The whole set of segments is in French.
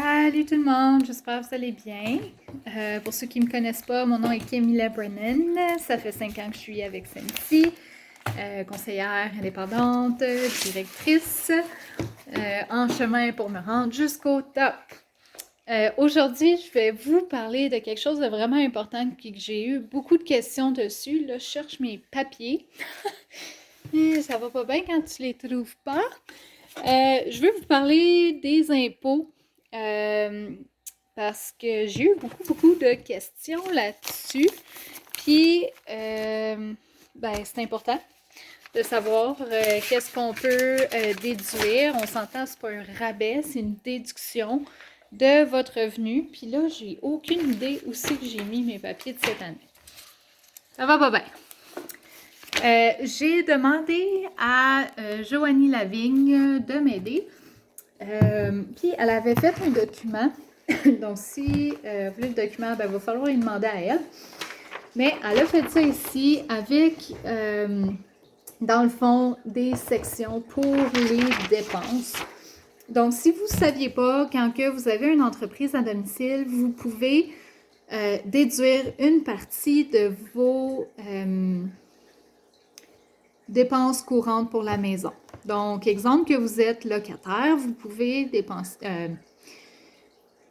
Salut tout le monde, j'espère que vous allez bien. Pour ceux qui ne me connaissent pas, mon nom est Camilla Brennan. Ça fait 5 ans que je suis avec Sensi, conseillère indépendante, directrice, en chemin pour me rendre jusqu'au top. Aujourd'hui, je vais vous parler de quelque chose de vraiment important que j'ai eu beaucoup de questions dessus. Là, je cherche mes papiers. Ça va pas bien quand tu les trouves pas. Je veux vous parler des impôts parce que j'ai eu beaucoup de questions là-dessus. Puis, c'est important de savoir qu'est-ce qu'on peut déduire. On s'entend, c'est pas un rabais, c'est une déduction de votre revenu. Puis là, j'ai aucune idée où c'est que j'ai mis mes papiers de cette année. Ça va pas bien. J'ai demandé à Joanie Lavigne de m'aider. Puis elle avait fait un document. Donc, si vous voulez le document, il va falloir lui demander à elle. Mais elle a fait ça ici avec, dans le fond, des sections pour les dépenses. Donc, si vous ne saviez pas, quand que vous avez une entreprise à domicile, vous pouvez déduire une partie de vos dépenses courantes pour la maison. Donc, exemple que vous êtes locataire, vous pouvez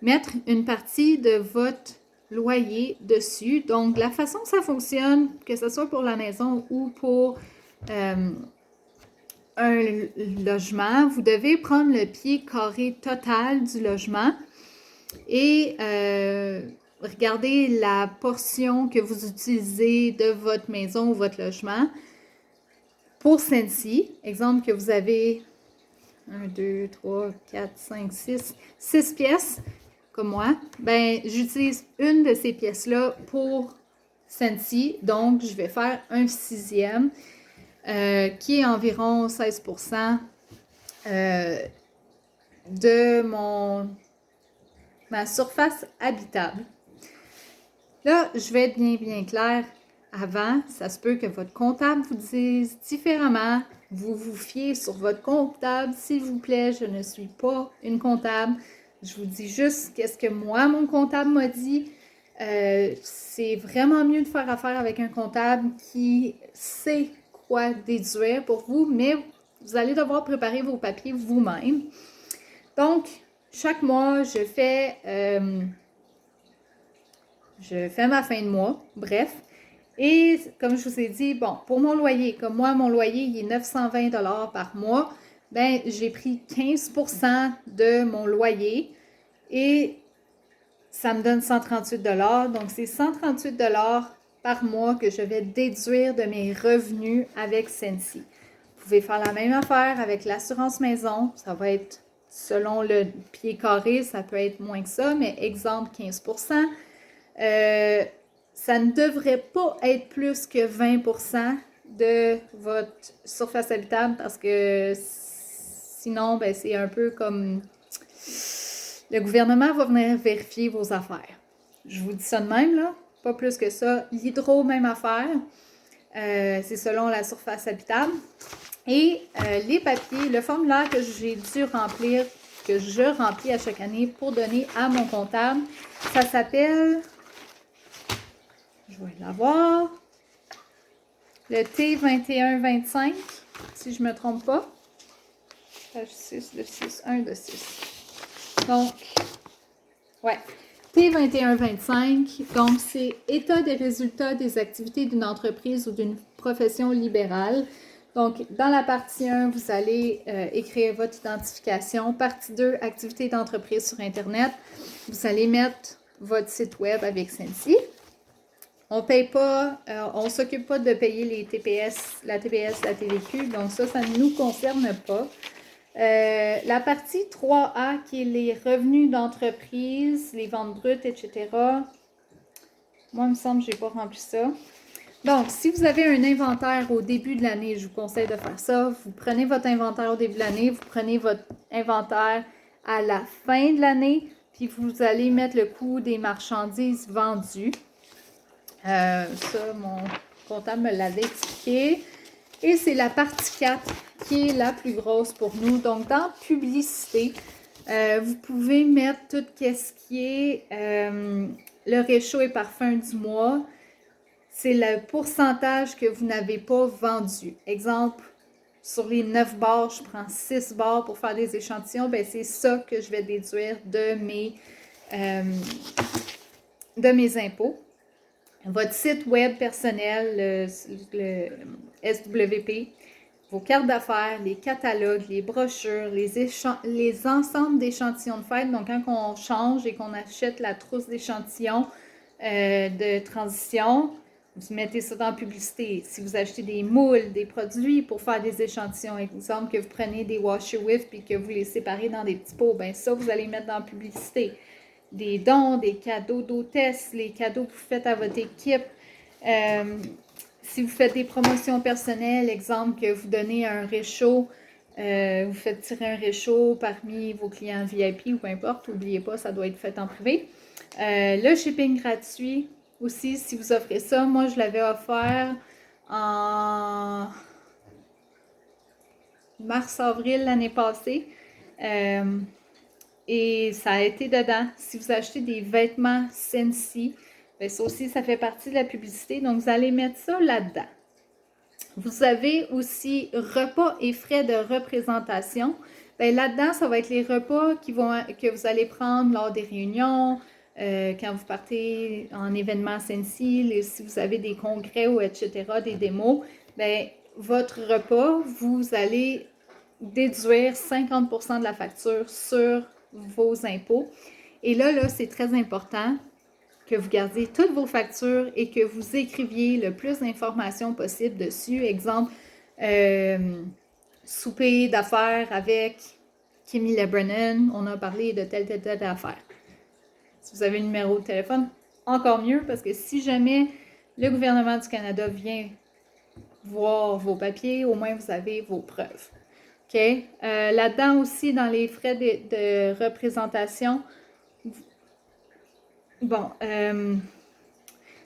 mettre une partie de votre loyer dessus. Donc, la façon que ça fonctionne, que ce soit pour la maison ou pour un logement, vous devez prendre le pied carré total du logement et regarder la portion que vous utilisez de votre maison ou votre logement. Pour Sensi, exemple que vous avez 1, 2, 3, 4, 5, 6 pièces, comme moi, j'utilise une de ces pièces-là pour Sensi. Donc, je vais faire un 6e qui est environ 16% de ma surface habitable. Là, je vais être bien claire. Avant, ça se peut que votre comptable vous dise différemment. Vous vous fiez sur votre comptable. S'il vous plaît, je ne suis pas une comptable. Je vous dis juste qu'est-ce que moi, mon comptable m'a dit. C'est vraiment mieux de faire affaire avec un comptable qui sait quoi déduire pour vous, mais vous allez devoir préparer vos papiers vous-même. Donc, chaque mois, je fais ma fin de mois, bref. Et comme je vous ai dit, pour mon loyer, comme moi, mon loyer, il est 920 $ par mois, j'ai pris 15% de mon loyer et ça me donne 138 $. Donc, c'est 138 $ par mois que je vais déduire de mes revenus avec Sensi. Vous pouvez faire la même affaire avec l'assurance maison. Ça va être, selon le pied carré, ça peut être moins que ça, mais exemple 15%. Ça ne devrait pas être plus que 20% de votre surface habitable parce que sinon, c'est un peu comme le gouvernement va venir vérifier vos affaires. Je vous dis ça de même, là, pas plus que ça. L'hydro, même affaire. C'est selon la surface habitable. Et les papiers, le formulaire que j'ai dû remplir, que je remplis à chaque année pour donner à mon comptable, ça s'appelle... Je vais l'avoir. Le T2125, si je ne me trompe pas. Page 6 de 6, 1 de 6. Donc, ouais. T2125, donc c'est état des résultats des activités d'une entreprise ou d'une profession libérale. Donc, dans la partie 1, vous allez écrire votre identification. Partie 2, activités d'entreprise sur Internet. Vous allez mettre votre site web avec Sensi. On paye pas, on ne s'occupe pas de payer les TPS, la TPS, la TVQ, donc ça ne nous concerne pas. La partie 3A, qui est les revenus d'entreprise, les ventes brutes, etc. Moi, il me semble que je n'ai pas rempli ça. Donc, si vous avez un inventaire au début de l'année, je vous conseille de faire ça. Vous prenez votre inventaire au début de l'année, vous prenez votre inventaire à la fin de l'année, puis vous allez mettre le coût des marchandises vendues. Ça, mon comptable me l'avait expliqué. Et c'est la partie 4 qui est la plus grosse pour nous. Donc, dans publicité, Vous pouvez mettre tout ce qui est le réchaud et parfum du mois. C'est le pourcentage que vous n'avez pas vendu. Exemple, sur les 9 bars, je prends 6 bars pour faire des échantillons. Ben, c'est ça que je vais déduire de mes impôts. Votre site web personnel, le SWP, vos cartes d'affaires, les catalogues, les brochures, les ensembles d'échantillons de fête. Donc, quand on change et qu'on achète la trousse d'échantillons de transition, vous mettez ça dans la publicité. Si vous achetez des moules, des produits pour faire des échantillons, exemple que vous prenez des washer with puis que vous les séparez dans des petits pots, bien ça, vous allez mettre dans la publicité. Des dons, des cadeaux d'hôtesse, les cadeaux que vous faites à votre équipe. Si vous faites des promotions personnelles, exemple que vous donnez un réchaud, vous faites tirer un réchaud parmi vos clients VIP ou peu importe, n'oubliez pas, ça doit être fait en privé. Le shipping gratuit aussi, si vous offrez ça, moi je l'avais offert en mars-avril l'année passée. Et ça a été dedans. Si vous achetez des vêtements Scentsy, bien, ça aussi, ça fait partie de la publicité. Donc, vous allez mettre ça là-dedans. Vous avez aussi repas et frais de représentation. Bien, là-dedans, ça va être les repas que vous allez prendre lors des réunions, quand vous partez en événement Scentsy, si vous avez des congrès ou etc., des démos. Bien, votre repas, vous allez déduire 50% de la facture sur vos impôts. Et là, c'est très important que vous gardiez toutes vos factures et que vous écriviez le plus d'informations possible dessus. Exemple, souper d'affaires avec Kimmy LeBrennan, on a parlé de telle affaire. Si vous avez le numéro de téléphone, encore mieux, parce que si jamais le gouvernement du Canada vient voir vos papiers, au moins vous avez vos preuves. OK? Là-dedans aussi, dans les frais de représentation, bon,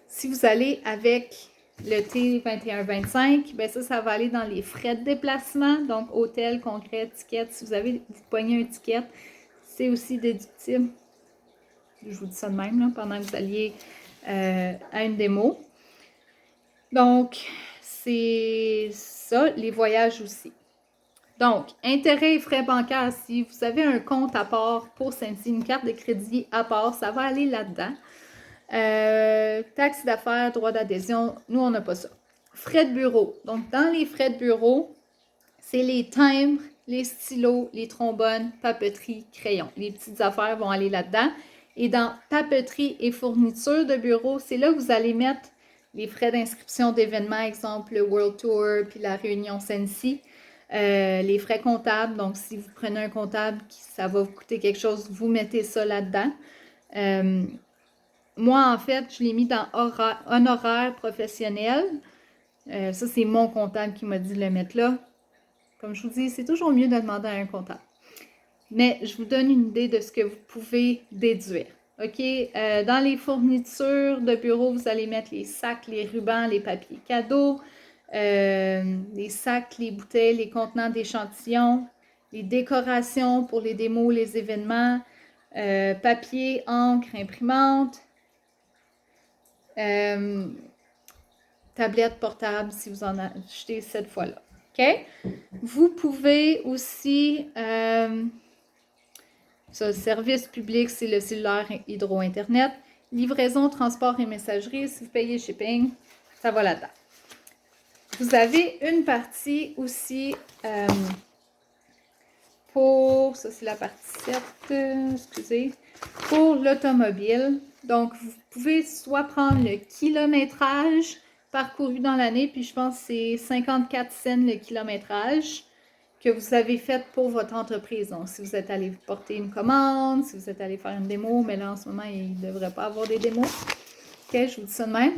si vous allez avec le T2125, bien ça va aller dans les frais de déplacement, donc hôtel, congrès, ticket. Si vous pognez un ticket, c'est aussi déductible. Je vous dis ça de même, là, pendant que vous alliez à une démo. Donc, c'est ça, les voyages aussi. Donc, intérêts et frais bancaires, si vous avez un compte à part pour Scentsy, une carte de crédit à part, ça va aller là-dedans. Taxes d'affaires, droits d'adhésion, nous, on n'a pas ça. Frais de bureau. Donc, dans les frais de bureau, c'est les timbres, les stylos, les trombones, papeterie, crayons. Les petites affaires vont aller là-dedans. Et dans papeterie et fourniture de bureau, c'est là que vous allez mettre les frais d'inscription d'événements, exemple le World Tour, puis la réunion Scentsy. Les frais comptables, donc si vous prenez un comptable, ça va vous coûter quelque chose, vous mettez ça là-dedans. Moi, en fait, je l'ai mis dans honoraires professionnels. Ça, c'est mon comptable qui m'a dit de le mettre là. Comme je vous dis, c'est toujours mieux de demander à un comptable. Mais je vous donne une idée de ce que vous pouvez déduire. OK? Dans les fournitures de bureau, vous allez mettre les sacs, les rubans, les papiers cadeaux, les sacs, les bouteilles, les contenants d'échantillons, les décorations pour les démos, les événements, papier, encre, imprimante, tablette portable si vous en achetez cette fois-là. OK? Vous pouvez aussi, service public, c'est le cellulaire hydro-internet, livraison, transport et messagerie, si vous payez shipping, ça va là-dedans. Vous avez une partie aussi pour, ça c'est la partie 7, excusez, pour l'automobile. Donc, vous pouvez soit prendre le kilométrage parcouru dans l'année, puis je pense que c'est 54 cents le kilométrage que vous avez fait pour votre entreprise. Donc, si vous êtes allé porter une commande, si vous êtes allé faire une démo, mais là, en ce moment, il ne devrait pas avoir des démos. OK, je vous dis ça de même.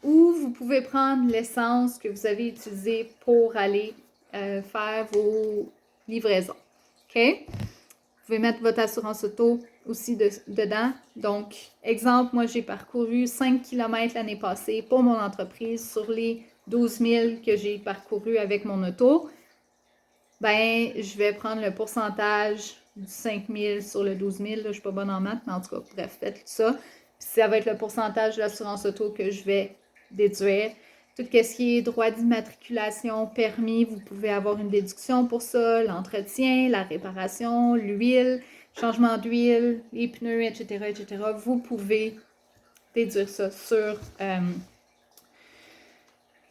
Ou vous pouvez prendre l'essence que vous avez utilisée pour aller faire vos livraisons. OK? Vous pouvez mettre votre assurance auto aussi dedans. Donc, exemple, moi, j'ai parcouru 5 km l'année passée pour mon entreprise sur les 12 000 que j'ai parcouru avec mon auto. ben je vais prendre le pourcentage du 5 000 sur le 12 000. Là, je ne suis pas bonne en maths, mais en tout cas, bref, faites ça. Puis ça va être le pourcentage de l'assurance auto que je vais déduire. Tout ce qui est droit d'immatriculation, permis, vous pouvez avoir une déduction pour ça, l'entretien, la réparation, l'huile, changement d'huile, les pneus, etc., etc. Vous pouvez déduire ça sur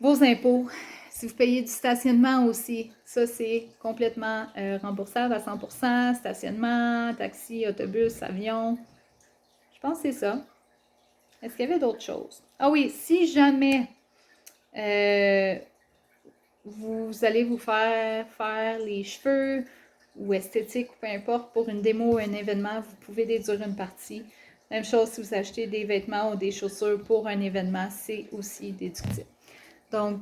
vos impôts. Si vous payez du stationnement aussi, ça c'est complètement remboursable à 100%. Stationnement, taxi, autobus, avion. Je pense que c'est ça. Est-ce qu'il y avait d'autres choses? Ah oui, si jamais vous allez vous faire les cheveux ou esthétique ou peu importe pour une démo ou un événement, vous pouvez déduire une partie. Même chose si vous achetez des vêtements ou des chaussures pour un événement, c'est aussi déductible. Donc,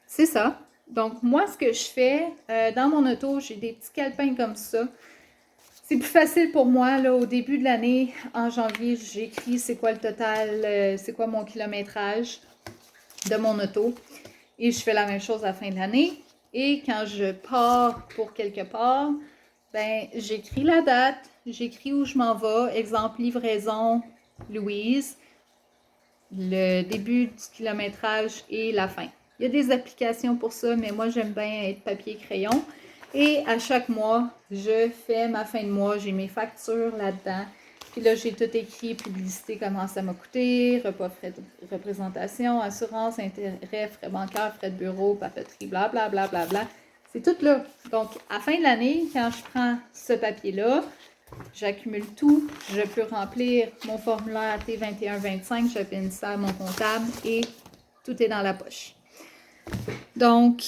c'est ça. Donc, moi, ce que je fais, dans mon auto, j'ai des petits calepins comme ça. C'est plus facile pour moi, là, au début de l'année, en janvier, j'écris c'est quoi le total, c'est quoi mon kilométrage de mon auto. Et je fais la même chose à la fin de l'année. Et quand je pars pour quelque part, ben, j'écris la date, j'écris où je m'en vais. Exemple, livraison, Louise, le début du kilométrage et la fin. Il y a des applications pour ça, mais moi, j'aime bien être papier-crayon. Et à chaque mois, je fais ma fin de mois, j'ai mes factures là-dedans. Puis là, j'ai tout écrit, publicité, comment ça m'a coûté, repas, frais de représentation, assurance, intérêt, frais bancaires, frais de bureau, papeterie, blablabla. Bla, bla, bla. C'est tout là. Donc, à la fin de l'année, quand je prends ce papier-là, j'accumule tout. Je peux remplir mon formulaire T2125, je pine ça à mon comptable et tout est dans la poche. Donc,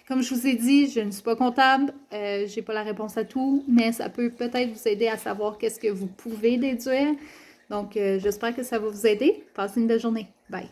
comme je vous ai dit, je ne suis pas comptable, je n'ai pas la réponse à tout, mais ça peut peut-être vous aider à savoir qu'est-ce que vous pouvez déduire. Donc, j'espère que ça va vous aider. Passez une belle journée. Bye!